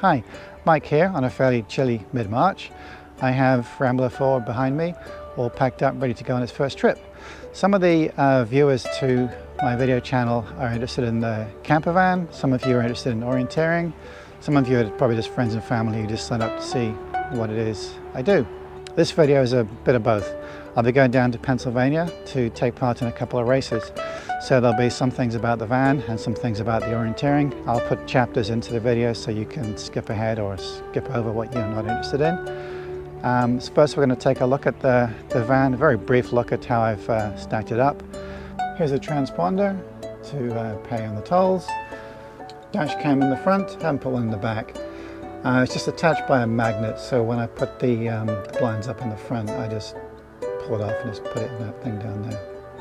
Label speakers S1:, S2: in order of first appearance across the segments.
S1: Hi, Mike here on a fairly chilly mid-March. I have Rambler 4 behind me, all packed up, ready to go on its first trip. Some of the viewers to my video channel are interested in the campervan, some of you are interested in orienteering, some of you are probably just friends and family who just signed up to see what it is I do. This video is a bit of both. I'll be going down to Pennsylvania to take part in a couple of races. So there'll be some things about the van and some things about the orienteering. I'll put chapters into the video so you can skip ahead or skip over what you're not interested in. So first we're going to take a look at the van, a very brief look at how I've stacked it up. Here's a transponder to pay on the tolls. Dash cam in the front, haven't put one in the back. It's just attached by a magnet, so when I put the blinds up in the front, I just pull it off and just put it in that thing down there.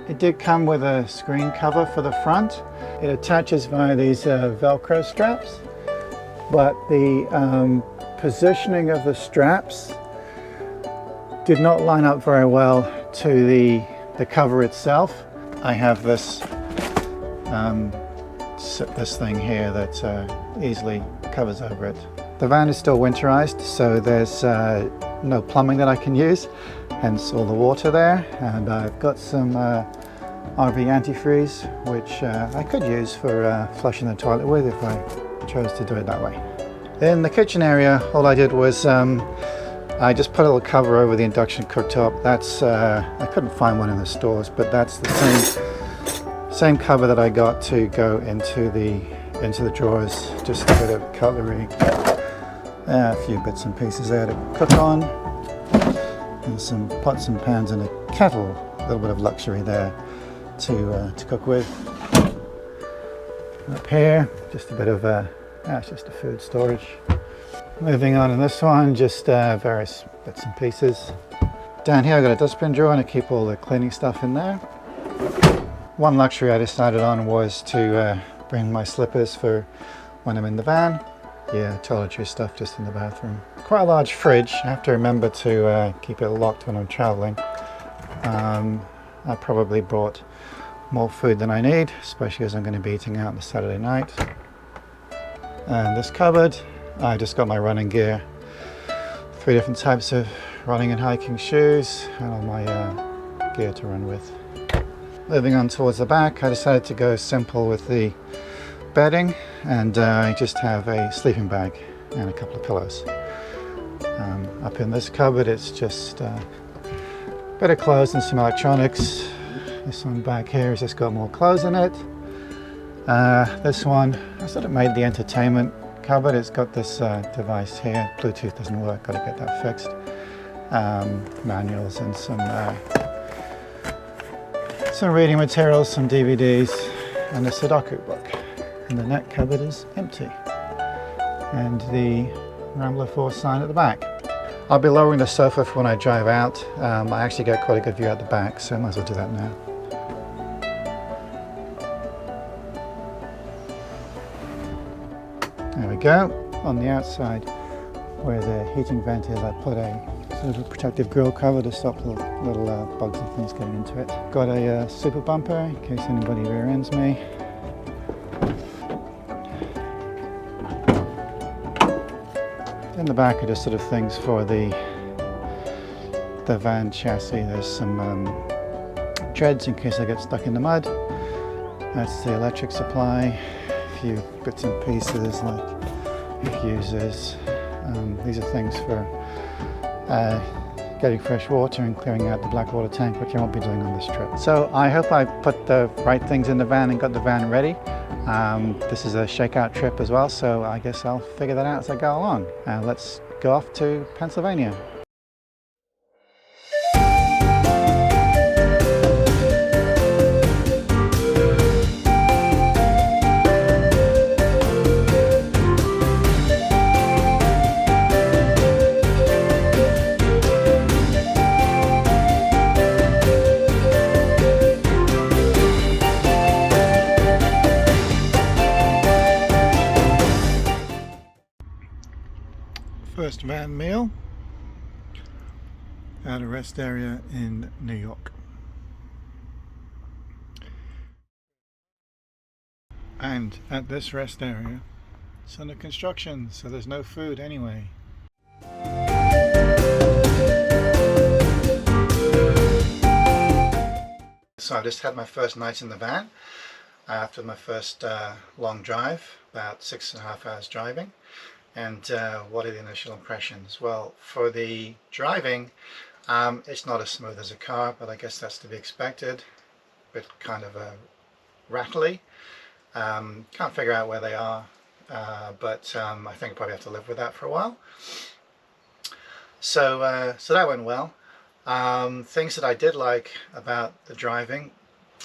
S1: It did come with a screen cover for the front. It attaches via these Velcro straps, but the positioning of the straps did not line up very well to the cover itself. I have this this thing here that easily covers over it. The van is still winterized, so there's no plumbing that I can use, hence all the water there. And I've got some RV antifreeze, which I could use for flushing the toilet with if I chose to do it that way. In the kitchen area, all I did was I just put a little cover over the induction cooktop. That's I couldn't find one in the stores, but that's the same cover that I got to go into the drawers. Just a bit of cutlery, a few bits and pieces there to cook on, and some pots and pans and a kettle. A little bit of luxury there to cook with. Up here, just a bit of it's just a food storage. Moving on in this one, just various bits and pieces. Down here I've got a dustbin drawer and I keep all the cleaning stuff in there. One luxury I decided on was to bring my slippers for when I'm in the van. Yeah, toiletry stuff just in the bathroom. Quite a large fridge. I have to remember to keep it locked when I'm traveling. I probably brought more food than I need, especially as I'm going to be eating out on the Saturday night. And this cupboard, I just got my running gear. 3 different types of running and hiking shoes, and all my gear to run with. Moving on towards the back, I decided to go simple with the bedding, and I just have a sleeping bag and a couple of pillows. Up in this cupboard, it's just a bit of clothes and some electronics. This one back here has just got more clothes in it. This one, I sort of made the entertainment cupboard. It's got this device here. Bluetooth doesn't work, got to get that fixed. Manuals and some reading materials, some DVDs, and a Sudoku book. And the net cupboard is empty. And the Rambler 4 sign at the back. I'll be lowering the sofa for when I drive out. I actually get quite a good view out the back, so I might as well do that now. There we go. On the outside, where the heating vent is, I put a sort of a protective grill cover to stop little bugs and things getting into it. Got a super bumper in case anybody rear ends me. In the back are just sort of things for the van chassis. There's some treads in case I get stuck in the mud. That's the electric supply. A few bits and pieces like fuses. These are things for getting fresh water and clearing out the black water tank, which I won't be doing on this trip. So I hope I put the right things in the van and got the van ready. This is a shakeout trip as well, so I guess I'll figure that out as I go along. Let's go off to Pennsylvania. First van meal at a rest area in New York. And at this rest area It's under construction, so there's no food anyway. So I just had my first night in the van after my first long drive, about 6.5 hours driving. And what are the initial impressions? Well, for the driving, it's not as smooth as a car, but I guess that's to be expected. A bit kind of rattly. Can't figure out where they are, but I think I probably have to live with that for a while. So so that went well. Things that I did like about the driving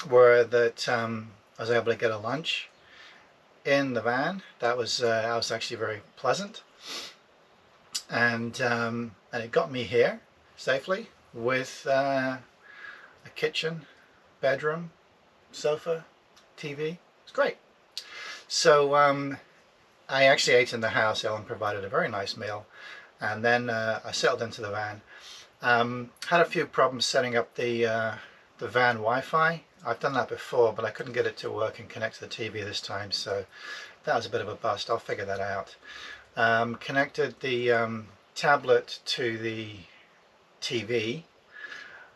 S1: were that I was able to get a lunch in the van. That was actually very pleasant, and it got me here safely with a kitchen, bedroom, sofa, TV. It's great. So I actually ate in the house. Ellen provided a very nice meal, and then I settled into the van. Had a few problems setting up the van Wi-Fi. I've done that before, but I couldn't get it to work and connect to the TV this time, so that was a bit of a bust. I'll figure that out. Connected the tablet to the TV,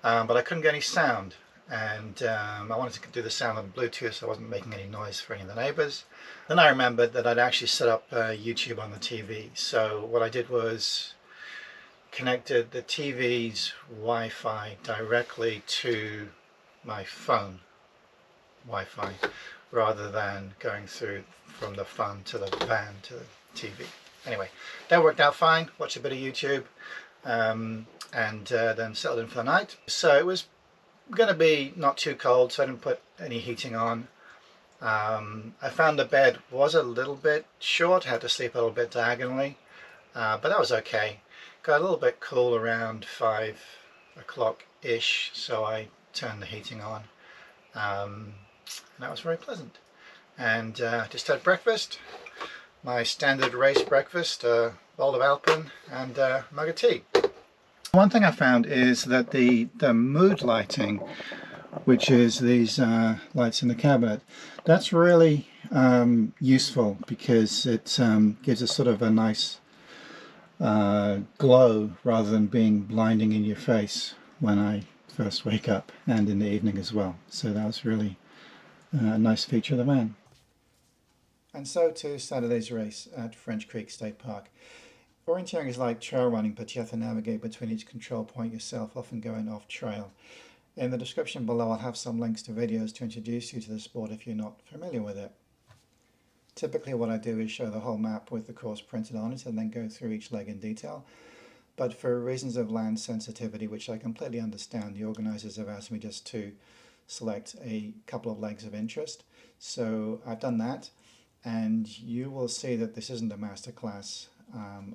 S1: but I couldn't get any sound, and I wanted to do the sound on Bluetooth, so I wasn't making any noise for any of the neighbors. Then I remembered that I'd actually set up YouTube on the TV, so what I did was connected the TV's Wi-Fi directly to my phone Wi-Fi rather than going through from the phone to the van to the TV. Anyway, that worked out fine. Watched a bit of YouTube and then settled in for the night. So it was going to be not too cold, so I didn't put any heating on. I found the bed was a little bit short. I had to sleep a little bit diagonally, but that was okay. Got a little bit cool around 5 o'clock-ish, so I turned the heating on. And that was very pleasant. And just had breakfast, my standard race breakfast, a bowl of Alpen and a mug of tea. One thing I found is that the mood lighting, which is these lights in the cabinet, that's really useful because it gives us sort of a nice glow rather than being blinding in your face when I first wake up, and in the evening as well. So that was really a nice feature of the van. And so to Saturday's race at French Creek State Park. Orienteering is like trail running, but you have to navigate between each control point yourself, often going off trail. In the description below I'll have some links to videos to introduce you to the sport if you're not familiar with it. Typically what I do is show the whole map with the course printed on it and then go through each leg in detail. But for reasons of land sensitivity, which I completely understand, the organisers have asked me just to select a couple of legs of interest. So I've done that, and you will see that this isn't a masterclass.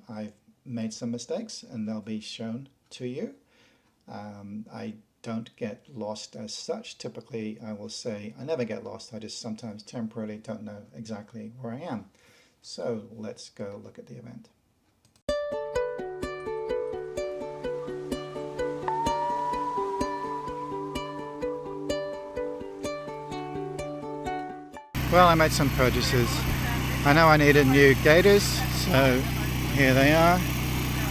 S1: I've made some mistakes and they'll be shown to you. I don't get lost as such. Typically I will say I never get lost, I just sometimes temporarily don't know exactly where I am. So let's go look at the event. Well, I made some purchases. I know I needed new gaiters, so here they are.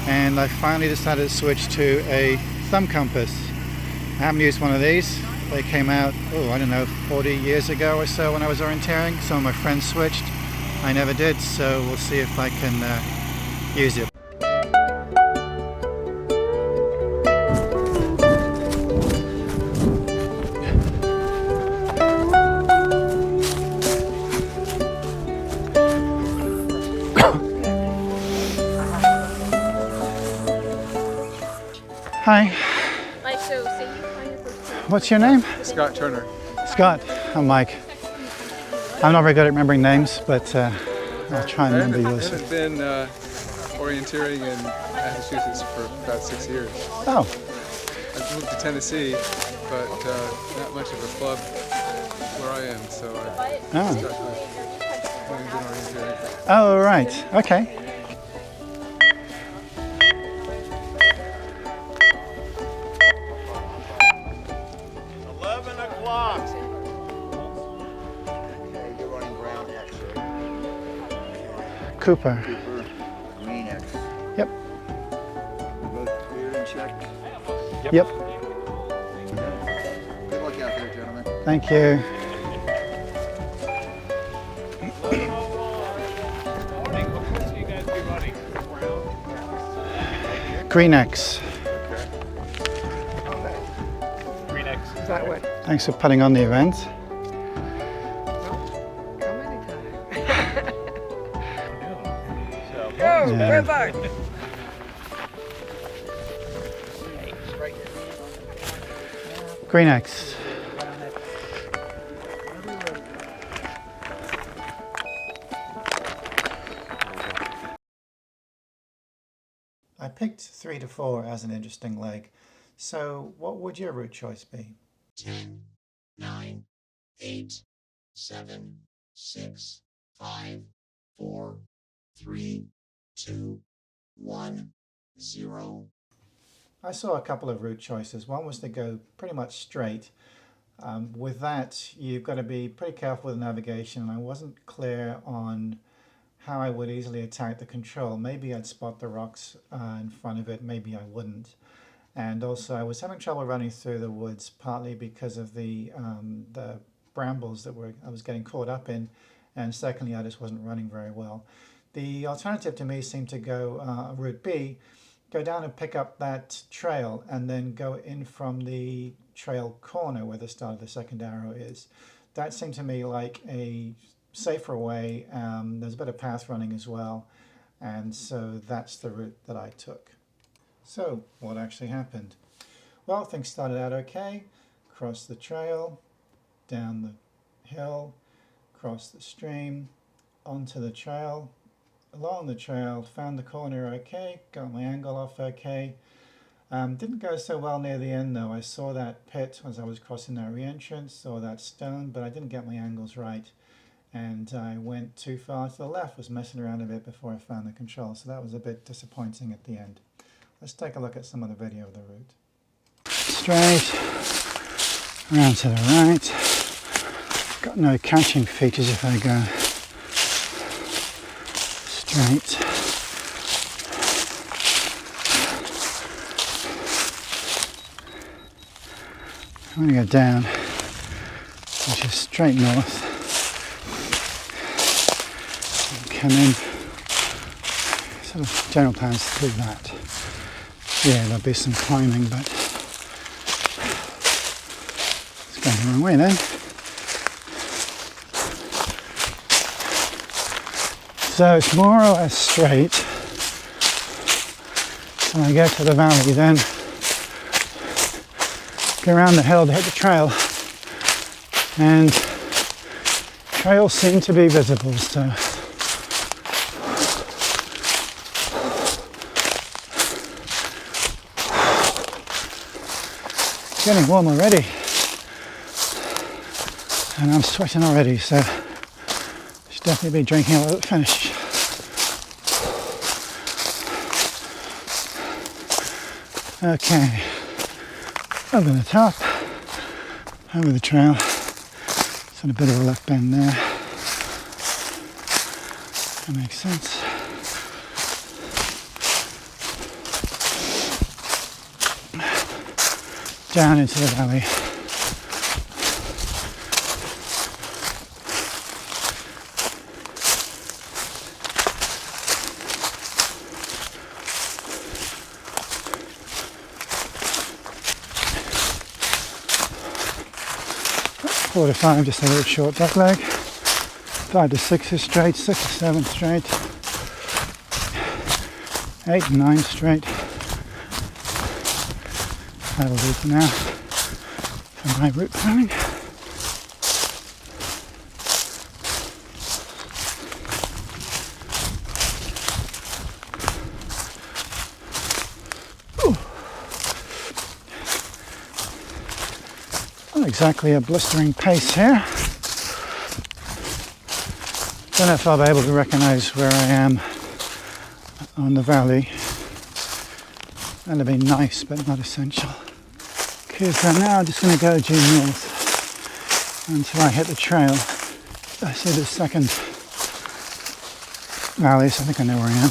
S1: And I finally decided to switch to a thumb compass. I haven't used one of these. They came out, I don't know, 40 years ago or so when I was orienteering. Some of my friends switched. I never did, so we'll see if I can use it. Hi. What's your name?
S2: Scott Turner.
S1: Scott. I'm Mike. I'm not very good at remembering names, but I'll try and remember yours.
S2: I haven't been orienteering in Massachusetts for about 6 years.
S1: Oh.
S2: I've moved to Tennessee, but not much of a club where I am, so I've stuck with England Orienteering Club.
S1: Oh, right. Okay. Cooper.
S3: Cooper, Green X.
S1: Yep.
S3: We're both cleared and checked.
S1: Yep.
S3: Good luck out there, gentlemen.
S1: Thank you. Green X.
S4: Green X. Is that what?
S1: Thanks for putting on the event.
S4: Come anytime.
S1: Yeah.
S4: Go, river!
S1: Green X. I picked 3 to 4 as an interesting leg. So what would your route choice be?
S5: 10, 9, 8, 7, 6, 5, 4, 3, 2, 1, 0.
S1: I saw a couple of route choices. One was to go pretty much straight. With that, you've got to be pretty careful with navigation. I wasn't clear on how I would easily attack the control. Maybe I'd spot the rocks in front of it, maybe I wouldn't. And also I was having trouble running through the woods, partly because of the brambles that I was getting caught up in, and secondly I just wasn't running very well. The alternative to me seemed to go route B, go down and pick up that trail and then go in from the trail corner where the start of the second arrow is. That seemed to me like a safer way. There's a bit of path running as well, and so that's the route that I took. So what actually happened? Well, things started out okay. Crossed the trail, down the hill, crossed the stream, onto the trail, along the trail, found the corner okay, got my angle off okay. Didn't go so well near the end though. I saw that pit as I was crossing that re-entrance, saw that stone, but I didn't get my angles right. And I went too far to the left, was messing around a bit before I found the control, so that was a bit disappointing at the end. Let's take a look at some of the video of the route. Straight, around to the right. Got no catching features if I go straight. I'm going to go down, which is straight north. Come in, sort of general plans to do that. Yeah, there'll be some climbing, but it's going the wrong way then. So it's more or less straight. When I get to the valley then, go around the hill to hit the trail, and trails seem to be visible, so it's getting warm already, and I'm sweating already, so I should definitely be drinking a little at the finish. Okay, over the top, over the trail. It's on a bit of a left bend there. That makes sense. Down into the valley. Four to 5, just a little short duck leg. 5 to 6 is straight, 6 to 7 straight. 8 and 9 straight. That'll do for now for my route planning. Not exactly a blistering pace here. Don't know if I'll be able to recognize where I am on the valley. That'll be nice, but not essential. Okay, so now I'm just going to go due north until I hit the trail. I see the second valleys. I think I know where I am.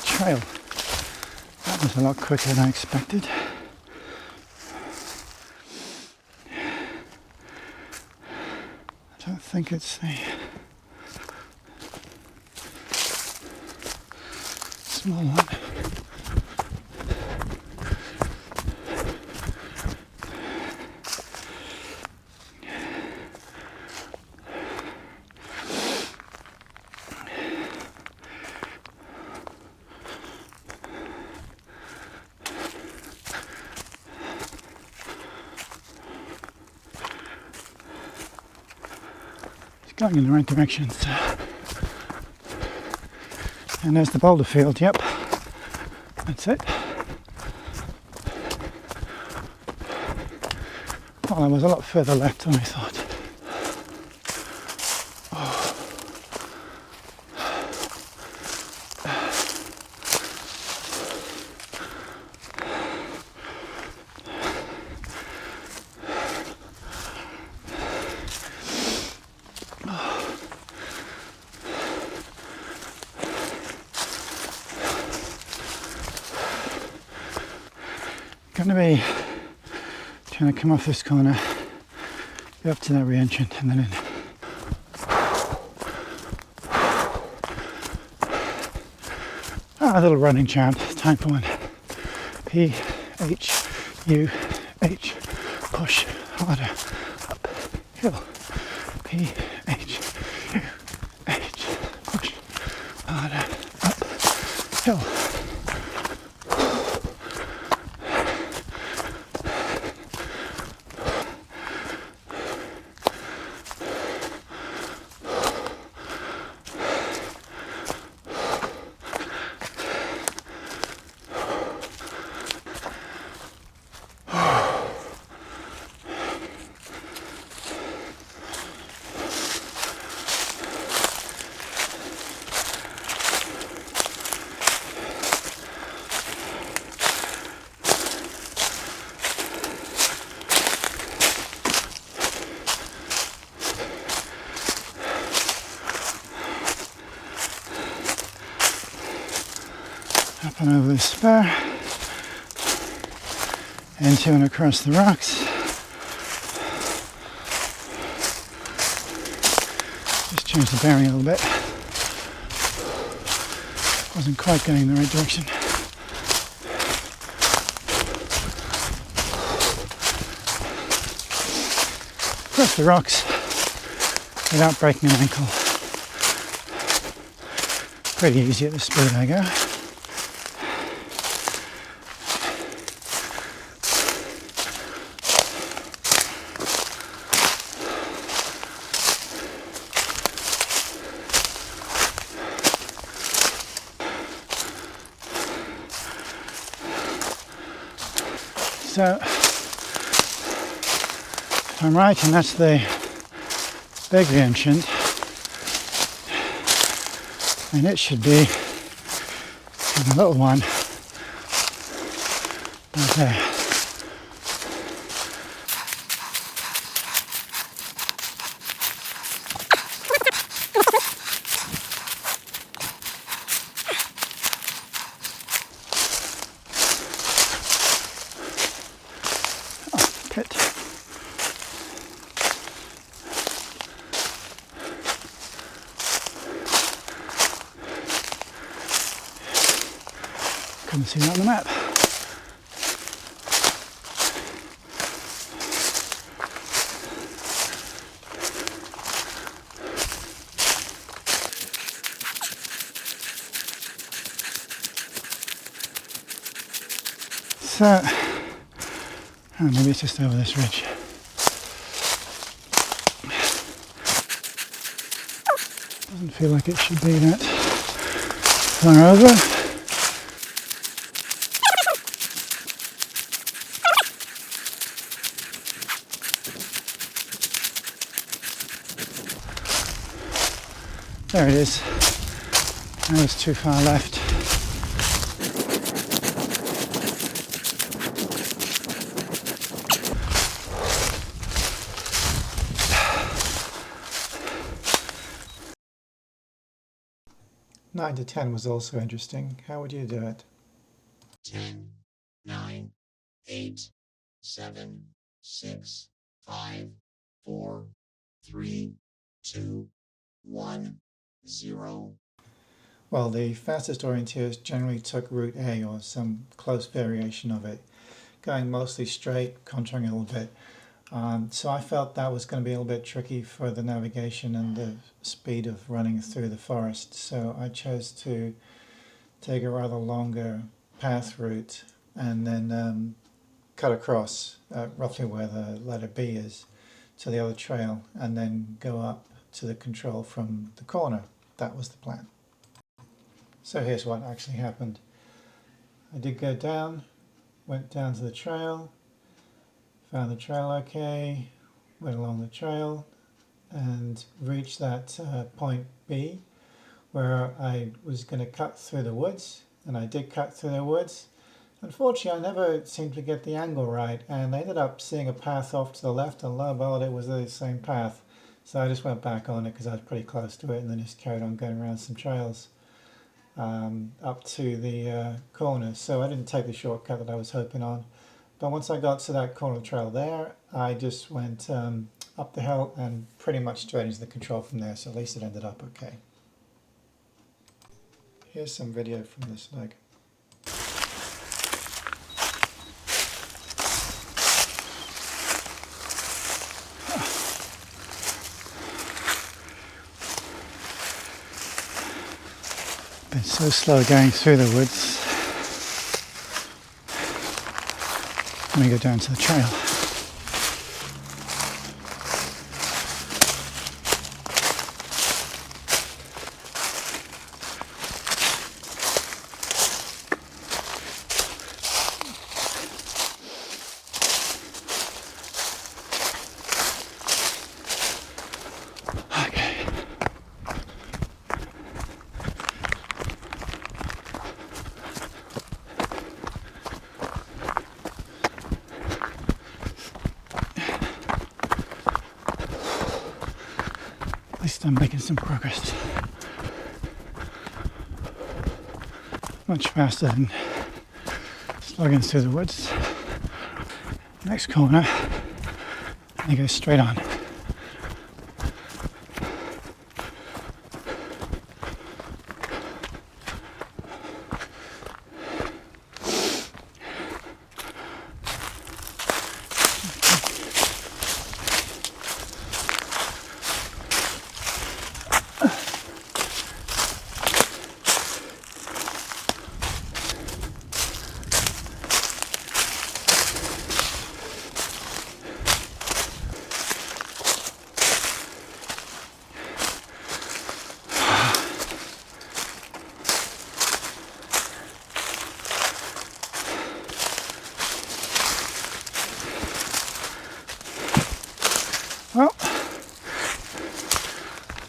S1: Trail. That was a lot quicker than I expected. I don't think it's the small one. Going in the right direction. So. And there's the boulder field, yep. That's it. Well, I was a lot further left than I thought. Going to be trying to come off this corner, go up to that re-entrant and then in. A little running chant, time for one. P-H-U-H, push harder, up, hill. P-H-U-H, push harder, up, hill. Up and over the spur, into and across the rocks. Just change the bearing a little bit. Wasn't quite going in the right direction. Across the rocks without breaking an ankle. Pretty easy at the speed I go. So, if I'm right, and that's the big re-entrant, and it should be the little one right there. Pit. Couldn't see that on the map. So, oh, maybe it's just over this ridge. Doesn't feel like it should be that far over. There it is. That was too far left. Nine to 10 was also interesting. How would you do it?
S5: 10, 9, 8, 7, 6, 5, 4, 3, 2, 1, 0.
S1: Well, the fastest orienteers generally took route A or some close variation of it, going mostly straight, contouring a little bit. So I felt that was going to be a little bit tricky for the navigation and the speed of running through the forest. So I chose to take a rather longer path route and then cut across roughly where the letter B is to the other trail and then go up to the control from the corner. That was the plan. So here's what actually happened. I did go down, went down to the trail, found the trail okay, went along the trail and reached that point B where I was going to cut through the woods, and I did cut through the woods. Unfortunately, I never seemed to get the angle right, and I ended up seeing a path off to the left, and lo and behold, it was the same path. So I just went back on it because I was pretty close to it, and then just carried on going around some trails up to the corner. So I didn't take the shortcut that I was hoping on. But once I got to that corner trail there, I just went up the hill and pretty much straight into the control from there, so at least it ended up okay. Here's some video from this leg. Been so slow going through the woods. Let me go down to the trail. Okay. At least I'm making some progress. Much faster than slugging through the woods. Next corner, and I go straight on. Well,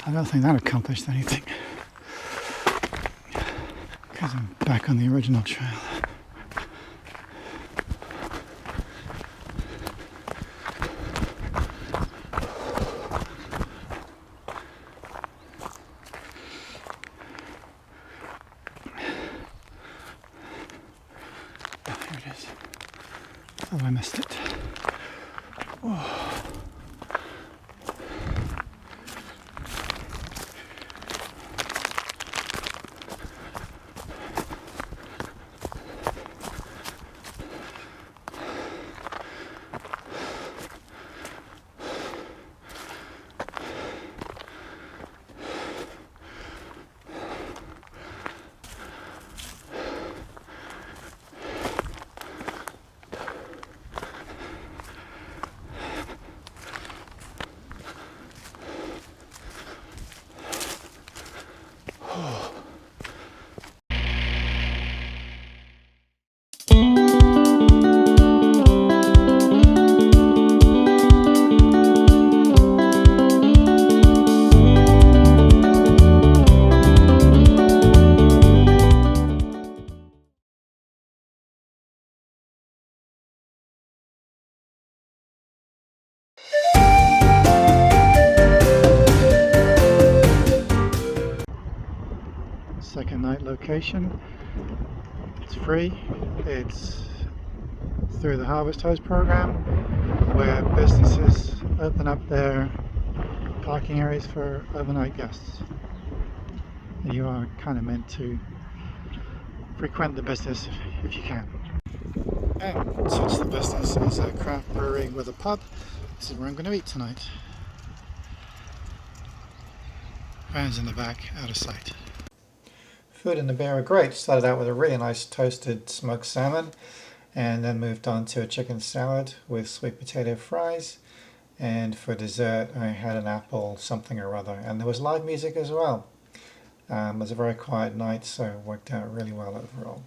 S1: I don't think that accomplished anything because I'm back on the original trail. Oh, here it is. Oh, I missed it. Oh. night location. It's free. It's through the Harvest Host program, where businesses open up their parking areas for overnight guests. You are kind of meant to frequent the business if you can. And such the business as a craft brewery with a pub, this is where I'm going to eat tonight. Vans in the back, out of sight. Food and the beer are great. Started out with a really nice toasted smoked salmon, and then moved on to a chicken salad with sweet potato fries. And for dessert I had an apple something or other, and there was live music as well. It was a very quiet night, so it worked out really well overall.